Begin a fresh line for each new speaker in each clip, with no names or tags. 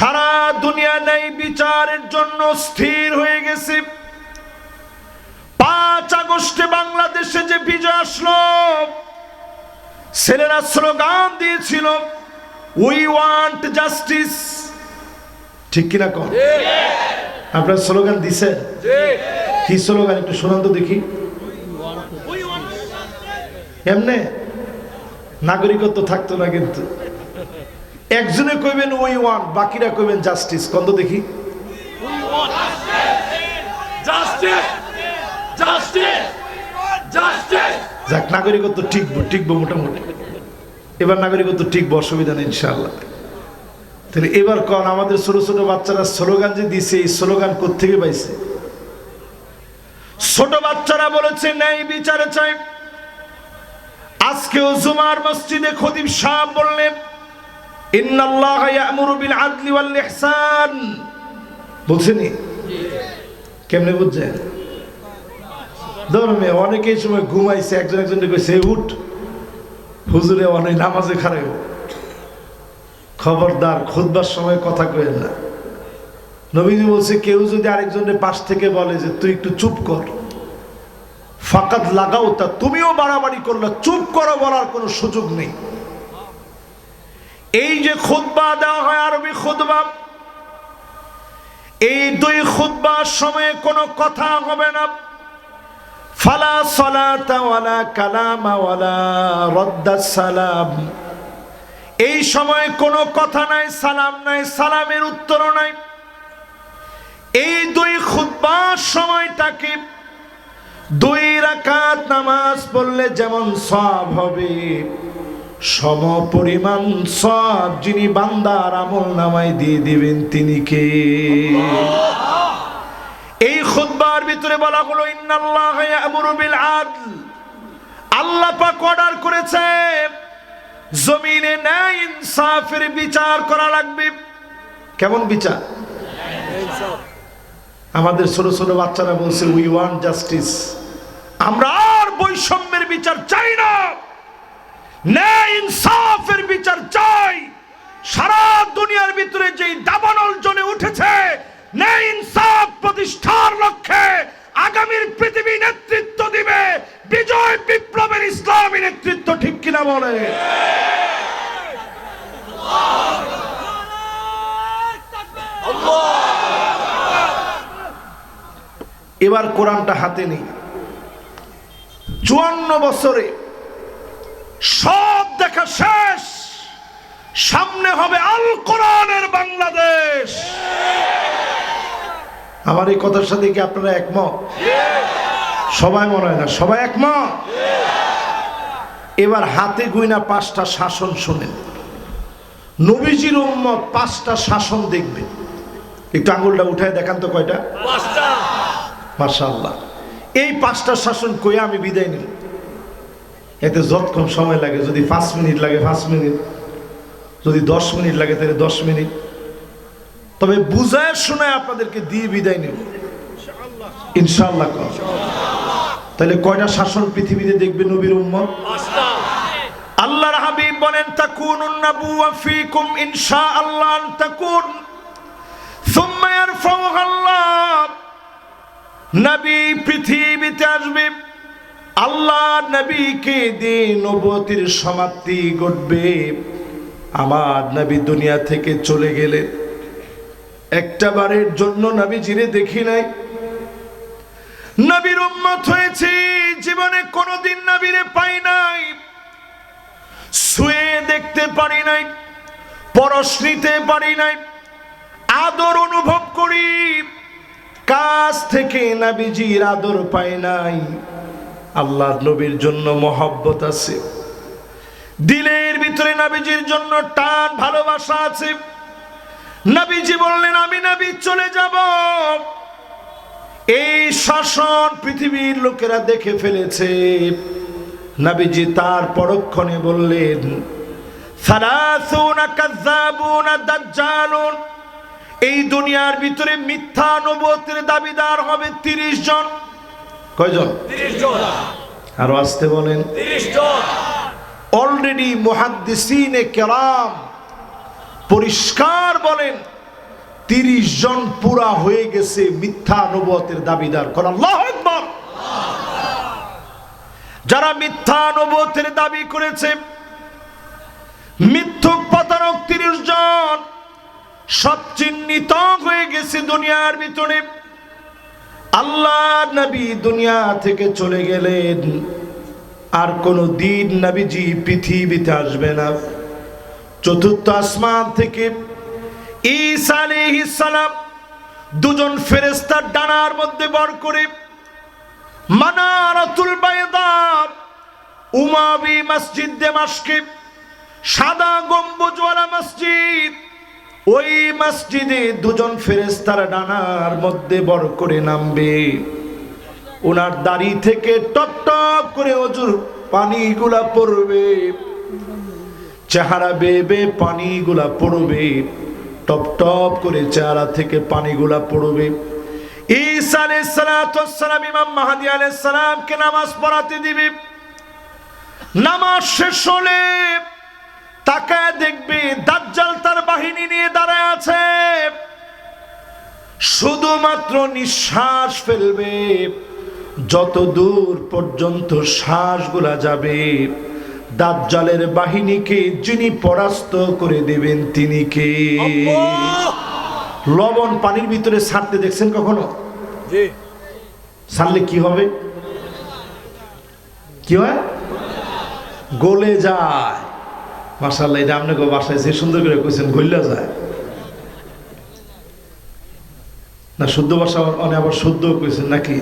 সারা দুনিয়া ন্যায় বিচারের জন্য স্থির হয়ে গেছে। 5 আগস্টে বাংলাদেশে যে বিজয় আসলো, ছেলেরা স্লোগান দিয়েছিল উই ওয়ান্ট জাস্টিস। ঠিক কিনা কন? আপনারা স্লোগান দিছেন? কি স্লোগান একটু শোনান তো দেখি। এমনে নাগরিকত্ব থাকতো না, কিন্তু একজনে কইবেন উই ওয়ান্ট, বাকিরা কইবেন জাস্টিস। কত দেখি। যাক, নাগরিকত্ব টিকবো মোটামুটি। এবার নাগরিকত্ব টিকবো, অসুবিধা নেই ইনশাআল্লাহ। তাহলে এবার কোন আমাদের ছোট ছোট বাচ্চারা স্লোগান যে দিছে, এই স্লোগান কোত্থেকে পাইছে? ছোট বাচ্চারা বলেছে ন্যায় বিচার চাই। আজকেও জুমার মসজিদে খতিব সাহেব বললেন ইন্নাল্লাহা ইয়া'মুরু বিল আদলি ওয়াল ইহসান। বলছেনি? কেমনে বুঝছেন? ধর্মে অনেকেই সময় ঘুমাইছে, একজনকে কইছে উঠ, হুজুরে অনেক নামাজে খারাপ। খবরদার, খুতবার সময় কথা কইেন না। নবীজি বলছে কেউ যদি আরেকজনের পাশ থেকে বলে যে তুই একটু চুপ কর, ফাকাদ লাগাও, তা তুমিও বাড়াবাড়ি করলে, চুপ করো বলার কোনো সুযোগ নেই। এই যে খুতবা দেওয়া হয় আরবি খুতবা, এই 2 খুতবার সময়ে কোনো কথা হবে না। ফালা সালাতা ওয়ালা কালামা ওয়ালা রাদ্দাস সালাম। এই সময় কোনো কথা নাই, সালাম নাই, সালামের উত্তর নাই। এই 2 খুতবার সময়টাকে 2 রাকাত নামাজ পড়লে যেমন সওয়াব হবে, সমপরিমাণ সওয়াব যিনি বান্দার আমলনামায় দিয়ে দিবেন তিনি কে? এই খুতবার ভিতরে বলা হলো ইন্নাল্লাহা ইয়া'মুরু বিল আদল। আল্লাহ পাক অর্ডার করেছে জমিনে ন্যায় ইনসাফের বিচার করা লাগবে। কেমন বিচার? আমাদের ছোট ছোট বাচ্চারা বলছে উই ওয়ান্ট জাস্টিস। আমরা আর বৈষম্যের বিচার চাই না, ন্যায় ইনসাফের বিচার চাই। সারা দুনিয়ার ভিতরে যেই দাবানল জ্বলে উঠেছে, ন্যায় ইনসাফ প্রতিষ্ঠার লক্ষ্যে আগামীর পৃথিবী নেতৃত্ব দিবে বিজয় বিপ্লবের ইসলামী নেতৃত্ব। ঠিক কিনা বলে? এবার কোরআনটা হাতে নেই। 54 বছরে সব দেখা শেষ, সামনে হবে আল কোরআনের বাংলাদেশ। আমার এই কথার সাথে কি আপনারা একমত? সবাই মনে হয় না, সবাই একমত। এবার হাতে গুইনা 5টা শাসন শোনেন। নবীজির উম্মত 5টা শাসন দেখবে। একটু আঙ্গুলটা উঠায় দেখান তো কয়টা? 5টা। মাশাআল্লাহ। এই 5টা শাসন কইয়া আমি বিদায় নিব। এতে যতক্ষণ সময় লাগে, যদি 5 মিনিট লাগে 5 মিনিট, যদি 10 মিনিট লাগে তাহলে 10 মিনিট, তবে বুঝায় শোনায় আপনাদেরকে দিয়ে বিদায় নেব ইনশাআল্লাহ। তাহলে কয়টা শাসন পৃথিবীতে দেখবে নবীর উম্মত? 5টা। আল্লাহর হাবিব বলেন তাকুনুন নাবুওয়া ফীকুম ইনশাআল্লাহ আন তাকুন সুম্মা ইয়ারফাউহা আল্লাহ। নবী পৃথিবীতে আসবে, আল্লাহ নবীকে দিয়ে নবুয়তের সমাপ্তি ঘটবে। আমার নবী দুনিয়া থেকে চলে গেলেন, একটা বারের জন্য নবীজিরে দেখি নাই। নবীর উম্মত হয়েছে, জীবনে কোনোদিন নবীরে পাই নাই, ছুঁয়ে দেখতে পারি নাই, পরশ নিতে পারি নাই, আদর অনুভব করি, কাছ থেকে নবীজির আদর পাই নাই। আল্লাহর নবীর জন্য মহব্বত আছে, দিলের ভিতরে নবীজির জন্য টান ভালোবাসা আছে। নবীজি বললেন আমি নবী চলে যাব। এই শাসন পৃথিবীর লোকেরা দেখে ফেলেছে। নবীজি তার পরক্ষণে বললেন সালাসুনা কাযাবুনা দাজ্জালুন। এই দুনিয়ার ভিতরে মিথ্যা নবুয়তের দাবিদার হবে 30 জন। কয়জন? 30 জন। আরো আসতে বলেন 30 জন। অলরেডি মুহাদ্দিসিনে কেরাম পরিষ্কার বলেন 30 জন পুরা হয়ে গেছে মিথ্যা নবুয়তের দাবিদার। কোন আল্লাহু আকবার। যারা মিথ্যা নবুয়তের দাবি করেছে, মিথ্যুক প্রতারক 30 জন সব চিহ্নিত হয়ে গেছে দুনিয়ার ভিতরে। আল্লাহ নবী দুনিয়া থেকে চলে গেলেন, আর কোন দিন নবীজি পৃথিবীতে আসবে না। চতুর্থ আসমান থেকে ঈসা আলাইহিস সালাম দুজন ফেরেশতার ডানার মধ্যে বর করে মানারাতুল বায়দা উমাবি মসজিদ দামেস্কে, সাদা গম্বুজওয়ালা মসজিদ, ওই মসজিদে দুজন ফেরেশতার ডানার মধ্যে বর করে নামবে। ওনার দাড়ি থেকে টপ টপ করে অজুর পানিগুলা পড়বে, চেহারা বেবে পানিগুলা পড়বে, টপ টপ করে চেহারা থেকে পানিগুলা পড়বে। ঈসা আলাইহিস সালাম ইমাম মাহদী আলাইহিস সালামকে নামাজ পড়াতে দিবে। নামাজ শেষ হলে তাকায় দেখবে দাজ্জাল তার বাহিনী নিয়ে দাঁড়ায় আছে। শুধুমাত্র নিঃশ্বাস ফেলবে, যত দূর পর্যন্ত শ্বাসগুলা যাবে, দাজ্জালের বাহিনীকে যিনি পরাস্ত করে দেবেন তিনি কে? লবণ পানির ভিতরে ছাড়তে দেখছেন কখনো? ছাড়লে কি হবে? কি হয়? গলে যায়। মাশাআল্লাহ, এটা আপনাকে বাসায় যে সুন্দর করে কইছেন, গইলা যায় না? শুদ্ধ ভাষা অনেক আবার শুদ্ধ কইছেন নাকি?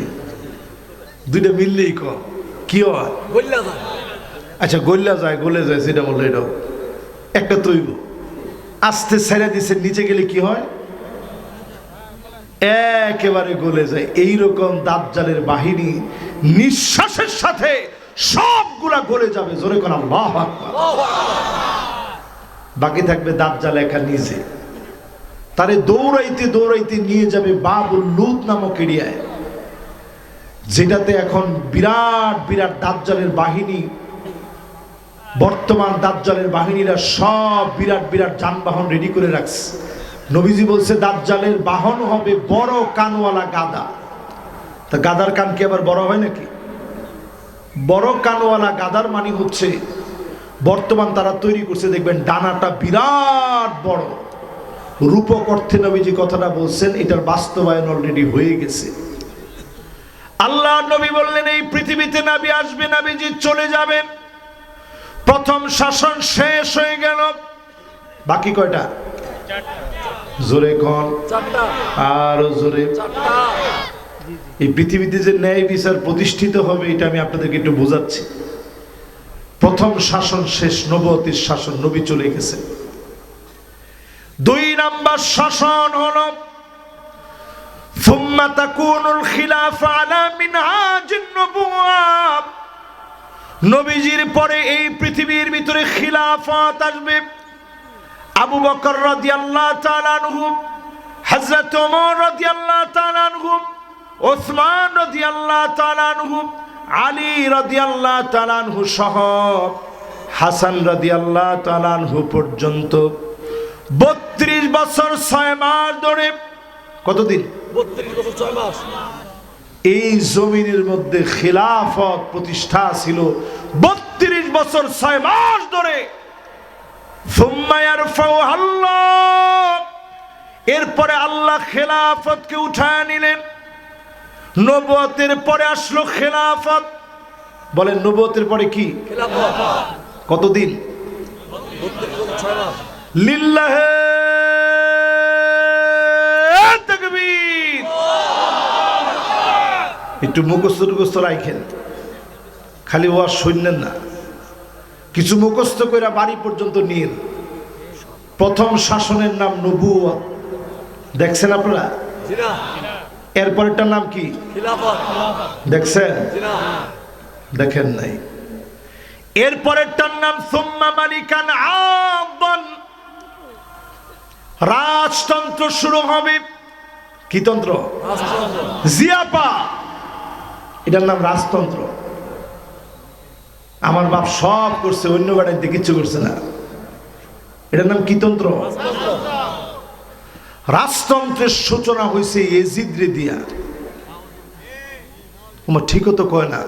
দুইটা মিললেই কি হয়? গইলা যায়। আচ্ছা, গইলা যায়, গলে যায়, যেটা বললো এটাও একটা তৈব। আস্তে ছেড়ে দিছে, নিচে গেলে কি হয়? একেবারে গলে যায়। এইরকম দাজ্জালের বাহিনী নিঃশ্বাসের সাথে সবগুলা গলে যাবে। জোরে কোন আল্লাহু আকবার। বাকি থাকবে দাজ্জাল একা নিজে। তারে দৌড়াইতে দৌড়াইতে নিয়ে যাবে বাবুল লুত নামক এরিয়ায়, যেটাতে এখন বিরাট বিরাট দাজ্জালের বাহিনী, বর্তমান দাজ্জালের বাহিনীরা সব বিরাট বিরাট যানবাহন রেডি করে রাখছে। নবীজি বলছে দাজ্জালের বাহন হবে বড় কানওয়ালা গাদা। তা গাদার কান কি আবার বড় হয় নাকি? বড় কানওয়ালা গাদার মানে হচ্ছে বর্তমান তারা তৈরি করছে, দেখবেন ডানাটা বিরাট বড়। রূপক অর্থে নবীজি কথাটা বলছেন, এটার বাস্তবায়ন অলরেডি হয়ে গেছে। আল্লাহ নবী বললেন এই পৃথিবীতে নবী আসবে, নবীজি চলে যাবেন। প্রথম শাসন শেষ হয়ে গেল, বাকি কয়টা? জোরে কোন? আরো জোরে। এই পৃথিবীতে যে ন্যায় বিচার প্রতিষ্ঠিত হবে, এটা আমি আপনাদেরকে একটু বোঝাচ্ছি। প্রথম শাসন শেষ, নবুয়তের শাসন, নবী চলে গেছে। 2 নাম্বার শাসন হলো সুম্মা তাকুনুল খিলাফা আলা মিনহাজিন নবুওয়া। নবীজির পরে এই পৃথিবীর ভিতরে খিলাফত আসবে। আবু বকর রাদিয়াল্লাহু তাআলা আনহু, হযরত ওমর রাদিয়াল্লাহু তাআলা আনহু, ওসমান রাদিয়াল্লাহু তাআলা আনহু, আলী রাদিয়াল্লাহু তাআলা আনহু সহ হাসান রাদিয়াল্লাহু তাআলা আনহু পর্যন্ত 32 বছর 6 মাস ধরে, কতদিন? 32 বছর 6 মাস এই জমিনের মধ্যে খিলাফত প্রতিষ্ঠা ছিল। 32 বছর 6 মাস ধরে। এরপরে আল্লাহ খেলাফতকে উঠায় নিলেন। নবুয়তের পরে আসলো খেলাফত। বলেন নবুয়তের পরে কি? কতদিন? লিল্লাহে তাকবীর। একটু মুখস্থ টুখস্থ রাখেন, খালি ওয়াজ শুনলেন না, কিছু মুখস্থ করে বাড়ি পর্যন্ত নিয়ে। প্রথম শাসনের নাম নবুয়ত, দেখছেন আপনারা? এরপরেরটার নাম কি? দেখছেন? দেখেন নাই। এরপরেরটার নাম সুম্মা মালিকান আদান, রাজতন্ত্র শুরু হবে। কি তন্ত্র? জিয়াপা, এটার নাম রাজতন্ত্র। আমার বাপ সব করছে, অন্য বাড়িতে কিচ্ছু করছে না। এটার নাম কি তন্ত্র? রাজতন্ত্রের সূচনা হয়েছে এজিদ রে দিয়া। তোমার ঠিকও তো কয় না।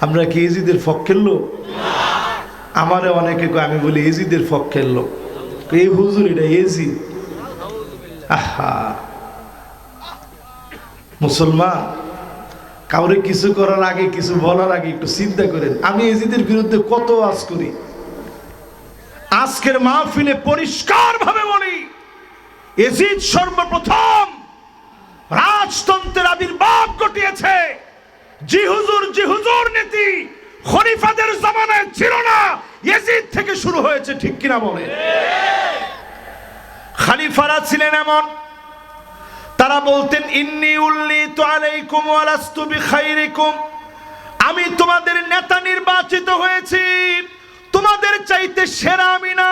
আমরা কি এজিদের পক্ষের লোক? আমারে অনেকে কয়, আমি বলি এজিদের পক্ষের লোক। এই হুজুর এটা এজিদ। আহা, মুসলমান কাউরে কিছু করার আগে, কিছু বলার আগে একটু চিন্তা করেন। আমি এজিদের বিরুদ্ধে কত ওয়াজ করি, আজকের মাহফিলে পরিষ্কার ভাবে বলি, এজিদ সর্বপ্রথম রাজতন্ত্রের আবির্ভাব ঘটিয়েছে। জি হুজুর নীতি খলিফাদের জামানায় ছিল না, এজিদ থেকে শুরু হয়েছে। ঠিক কিনা বলে? খলিফারা ছিলেন এমন, তারা বলতেন ইন্নী উল্লিতু আলাইকুম ওয়া লাস্তু বিখাইরিকুম, আমি তোমাদের নেতা নির্বাচিত হয়েছি, তোমাদের চাইতে সেরা আমি না।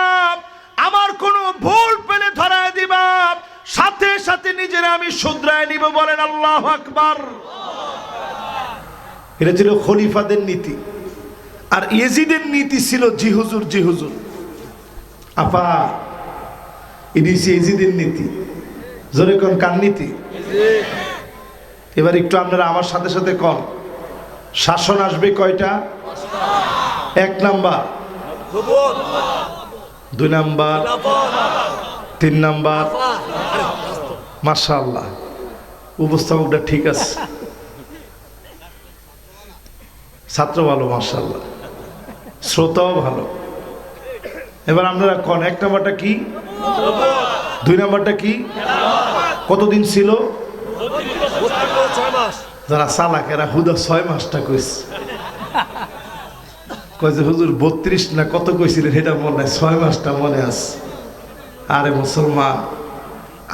আমার কোনো ভুল পেলে ধরায় দিবা, সাথে সাথে নিজেরা আমি শুধরায় নিব। বলেন আল্লাহু আকবার। এটা ছিল খলিফাদের নীতি। আর ইয়েজিদের নীতি ছিল জি হুজুর। আপা, এটি ইয়েজিদের নীতি। জোরে কোন কার নীতি? এবার একটু আপনারা আমার সাথে সাথে কন, শাসন আসবে কয়টা? 1 নাম্বার, 2 নাম্বার, 3 নাম্বার। মাশাআল্লাহ, উপস্থাপকটা ঠিক আছে, ছাত্র ভালো, মাশাআল্লাহ, শ্রোতাও ভালো। এবার আপনারা কন, 1 নাম্বারটা কি, 2 নাম্বারটা কি? কতদিন ছিল? যারা চালাকেরা হুদা 6 মাসটা কইছে। কয় যে হুজুর 32 না কত কইছিলেন, এটা মনে নাই, 6 মাসটা মনে আছে। আরে মুসলমান,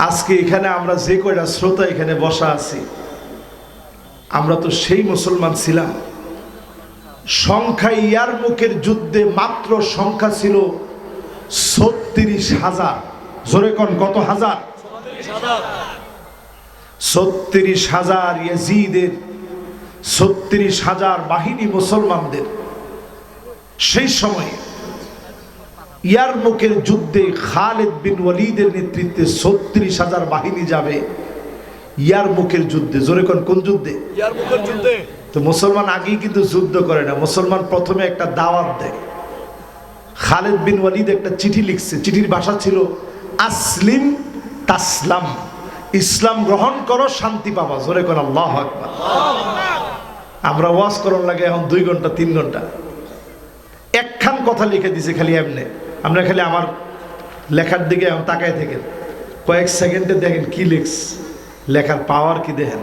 আজকে এখানে আমরা যে কয়টা শ্রোতা এখানে বসা আছি, আমরা তো সেই মুসলমান ছিলাম। সংখ্যা ইয়ারমুকের যুদ্ধে মাত্র সংখ্যা ছিল 36,000। জোরে কোন কত হাজার? 36,000 ইয়াজিদের, 36,000 বাহিনী মুসলমানদের। সেই সময় ইয়ারমুকের যুদ্ধে খালিদ বিন ওয়ালিদের নেতৃত্বে 36,000 বাহিনী যাবে ইয়ারমুকের যুদ্ধে। জোরে কোন যুদ্ধে? ইয়ারমুকের যুদ্ধে। তো মুসলমান আগেই কিন্তু যুদ্ধ করে না, মুসলমান প্রথমে একটা দাওয়াত দেয়। খালিদ বিন ওয়ালিদ একটা চিঠি লিখছে, চিঠির ভাষা ছিল আসলিম তাসলাম, ইসলাম গ্রহণ করো শান্তি পাবা। জোরে কোন আল্লাহু আকবার। আমরা ওয়াজ করার লাগে এখন 2 ঘন্টা 3 ঘন্টা, একখান কথা লিখে দিছে খালি এমনি। আমরা খালি আমার লেখার দিকে তাকায় থাকেন, কয়েক সেকেন্ডে দেখেন কি লিখস, লেখার পাওয়ার কি দেখেন।